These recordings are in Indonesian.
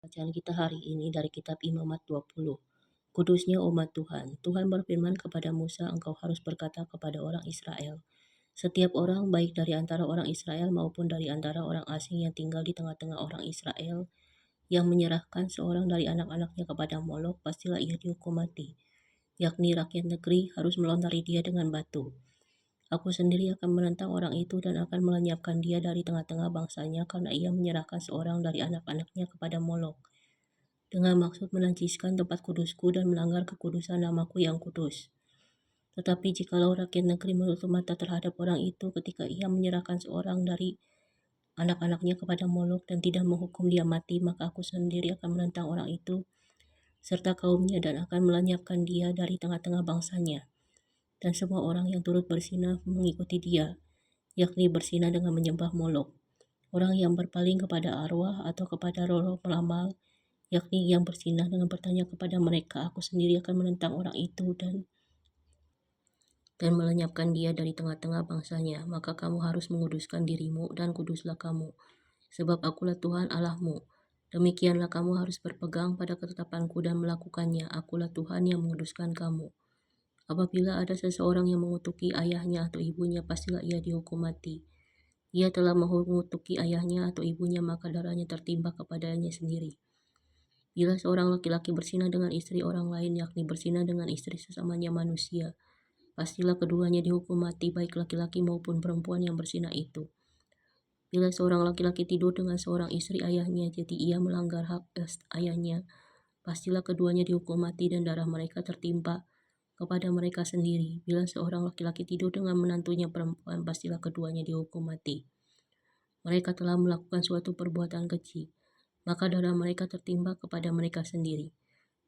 Bacaan kita hari ini dari kitab Imamat 20. Kudusnya umat Tuhan. Tuhan berfirman kepada Musa, engkau harus berkata kepada orang Israel, setiap orang baik dari antara orang Israel maupun dari antara orang asing yang tinggal di tengah-tengah orang Israel, yang menyerahkan seorang dari anak-anaknya kepada Molok, pastilah ia dihukum mati. Yakni rakyat negeri harus melontari dia dengan batu. Aku sendiri akan menentang orang itu dan akan melenyapkan dia dari tengah-tengah bangsanya karena ia menyerahkan seorang dari anak-anaknya kepada Molok, dengan maksud menajiskan tempat kudusku dan melanggar kekudusan namaku yang kudus. Tetapi jikalau rakyat negeri menutup mata terhadap orang itu ketika ia menyerahkan seorang dari anak-anaknya kepada Molok dan tidak menghukum dia mati, maka aku sendiri akan menentang orang itu serta kaumnya dan akan melenyapkan dia dari tengah-tengah bangsanya. Dan semua orang yang turut bersinah mengikuti dia, yakni bersinah dengan menyembah Molok. Orang yang berpaling kepada arwah atau kepada roh peramal, yakni yang bersinah dengan bertanya kepada mereka, aku sendiri akan menentang orang itu dan melenyapkan dia dari tengah-tengah bangsanya. Maka kamu harus menguduskan dirimu dan kuduslah kamu, sebab akulah Tuhan Allahmu. Demikianlah kamu harus berpegang pada ketetapanku dan melakukannya. Akulah Tuhan yang menguduskan kamu. Apabila ada seseorang yang mengutuki ayahnya atau ibunya, pastilah ia dihukum mati. Ia telah mengutuki ayahnya atau ibunya, maka darahnya tertimpa kepadanya sendiri. Bila seorang laki-laki bersinah dengan istri orang lain, yakni bersinah dengan istri sesamanya manusia, pastilah keduanya dihukum mati, baik laki-laki maupun perempuan yang bersinah itu. Bila seorang laki-laki tidur dengan seorang istri ayahnya, jadi ia melanggar hak ayahnya, pastilah keduanya dihukum mati dan darah mereka tertimpa kepada mereka sendiri. Bila seorang laki-laki tidur dengan menantunya perempuan, pastilah keduanya dihukum mati. Mereka telah melakukan suatu perbuatan keji, maka darah mereka tertimpa kepada mereka sendiri.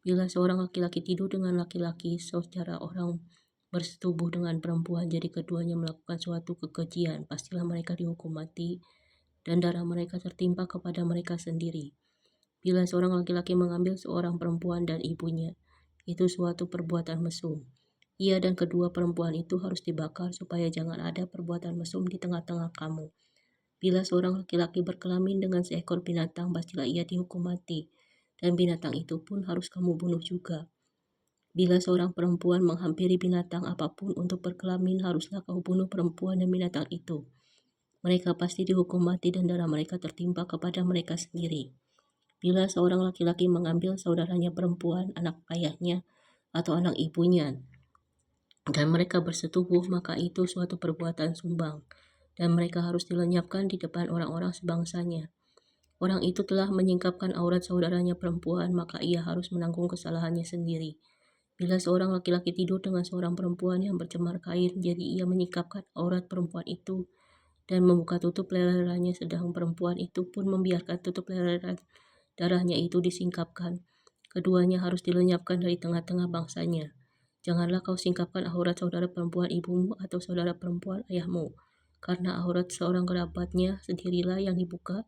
Bila seorang laki-laki tidur dengan laki-laki, secara orang bersetubuh dengan perempuan, jadi keduanya melakukan suatu kekejian, pastilah mereka dihukum mati dan darah mereka tertimpa kepada mereka sendiri. Bila seorang laki-laki mengambil seorang perempuan dan ibunya, itu suatu perbuatan mesum. Ia dan kedua perempuan itu harus dibakar supaya jangan ada perbuatan mesum di tengah-tengah kamu. Bila seorang laki-laki berkelamin dengan seekor binatang, pastilah ia dihukum mati, dan binatang itu pun harus kamu bunuh juga. Bila seorang perempuan menghampiri binatang apapun untuk berkelamin, haruslah kau bunuh perempuan dan binatang itu. Mereka pasti dihukum mati dan darah mereka tertimpa kepada mereka sendiri. Bila seorang laki-laki mengambil saudaranya perempuan, anak ayahnya, atau anak ibunya, dan mereka bersetubuh, maka itu suatu perbuatan sumbang, dan mereka harus dilenyapkan di depan orang-orang sebangsanya. Orang itu telah menyingkapkan aurat saudaranya perempuan, maka ia harus menanggung kesalahannya sendiri. Bila seorang laki-laki tidur dengan seorang perempuan yang bercemar kain, jadi ia menyingkapkan aurat perempuan itu dan membuka tutup lehernya, sedang perempuan itu pun membiarkan tutup leher darahnya itu disingkapkan. Keduanya harus dilenyapkan dari tengah-tengah bangsanya. Janganlah kau singkapkan aurat saudara perempuan ibumu atau saudara perempuan ayahmu, karena aurat seorang kerabatnya sendirilah yang dibuka,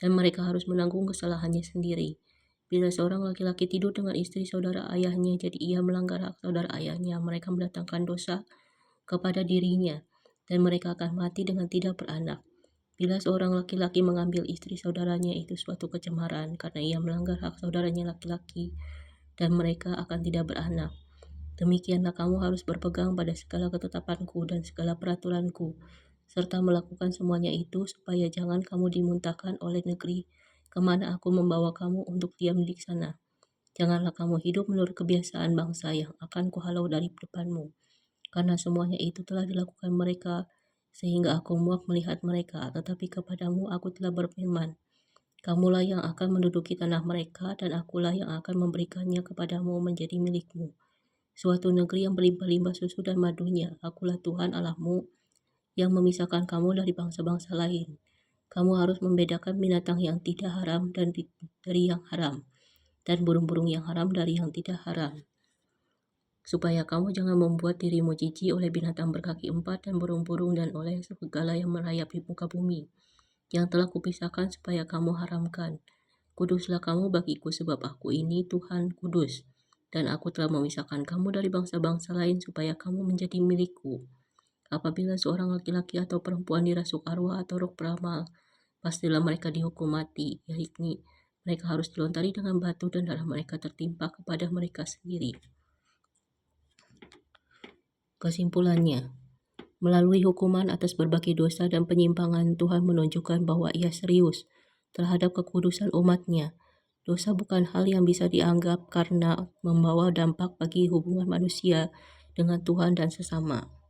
dan mereka harus menanggung kesalahannya sendiri. Bila seorang laki-laki tidur dengan istri saudara ayahnya, jadi ia melanggar hak saudara ayahnya, mereka mendatangkan dosa kepada dirinya, dan mereka akan mati dengan tidak beranak. Bila seorang laki-laki mengambil istri saudaranya, itu suatu kecemaran, karena ia melanggar hak saudaranya laki-laki, dan mereka akan tidak beranak. Demikianlah kamu harus berpegang pada segala ketetapanku dan segala peraturanku, serta melakukan semuanya itu, supaya jangan kamu dimuntahkan oleh negeri kemana aku membawa kamu untuk diam di sana. Janganlah kamu hidup menurut kebiasaan bangsa yang akan kuhalau dari depanmu, karena semuanya itu telah dilakukan mereka, sehingga aku muak melihat mereka. Tetapi kepadamu aku telah berfirman, kamulah yang akan menduduki tanah mereka, dan akulah yang akan memberikannya kepadamu menjadi milikmu, suatu negeri yang berlimpah-limpah susu dan madunya. Akulah Tuhan Allahmu yang memisahkan kamu dari bangsa-bangsa lain. Kamu harus membedakan binatang yang tidak haram dan dari yang haram, dan burung-burung yang haram dari yang tidak haram, supaya kamu jangan membuat dirimu jijik oleh binatang berkaki empat dan burung-burung dan oleh segala yang merayap di muka bumi, yang telah kupisahkan supaya kamu haramkan. Kuduslah kamu bagiku, sebab aku ini Tuhan kudus, dan aku telah memisahkan kamu dari bangsa-bangsa lain supaya kamu menjadi milikku. Apabila seorang laki-laki atau perempuan dirasuk arwah atau roh peramal, pastilah mereka dihukum mati, yakni Mereka harus dilontari dengan batu dan darah mereka tertimpa kepada mereka sendiri. Kesimpulannya, melalui hukuman atas berbagai dosa dan penyimpangan, Tuhan menunjukkan bahwa Ia serius terhadap kekudusan umat-Nya. Dosa bukan hal yang bisa dianggap karena membawa dampak bagi hubungan manusia dengan Tuhan dan sesama.